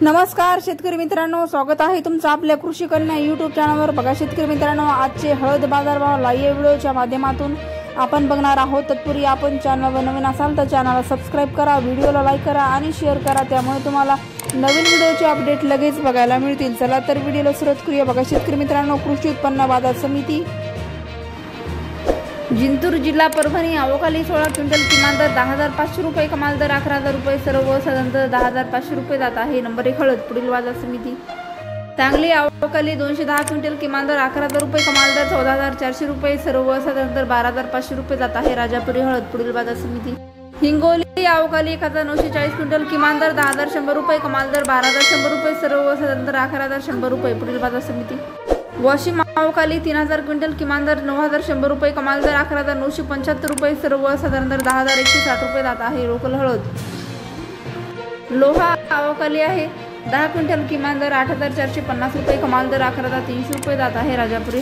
नमस्कार शेतकरी मित्रांनो, स्वागत आहे तुमचं आपल्या कृषी कन्या यूट्यूब चॅनलवर। बघा शेतकरी मित्रांनो, आजचे हळद बाजारभाव लाईव्ह व्हिडिओच्या माध्यमातून आपण बघणार आहोत। तत्पूर्वी आपण चॅनलवर नवीन असाल तर चॅनलला सबस्क्राइब करा, व्हिडिओला लाईक करा आणि शेअर करा, त्यामुळे तुम्हाला नवीन व्हिडिओचे अपडेट लगेच बघायला मिळतील। चला तर व्हिडिओला सुरुवात करूया। बघा शेतकरी मित्रांनो, कृषी उत्पन्न बाजार समिती जिंतूर जिल्हा परभणी अवकाली 16 क्विंटल किमान दर 10,500 रुपये, कमाल दर 11,000 रुपये, सर्वसाधारण दर 10,500 रुपये जात आहे। नंबर 1 हळद पुढील बाजार समिती सांगली अवकाली 210 क्विंटल किमान दर 11,000 रुपये, कमाल दर 14,400 रुपये, सर्वसाधारण दर 12,500 रुपये जात आहे। राजापुरी हळद पुढील बाजार समिती हिंगोली अवकाली 1,940 क्विंटल किमान दर 10,100 रुपये, कमाल दर 12,100 रुपये, सर्वसाधारण दर 11,100 रुपये पुढील बाजार समिती वाशिम अवकाली 3,000 क्विंटल किमान दर 9,100 रुपये, कमाल दर 11,975 रुपये, सर्वसाधारण दर 10,160 रुपये जात आहे। लोकल हळद लोहा अवकाली आहे 10 क्विंटल किमान दर 8,450 रुपये, कमाल दर 11,300 रुपये जात आहे। राजापुरी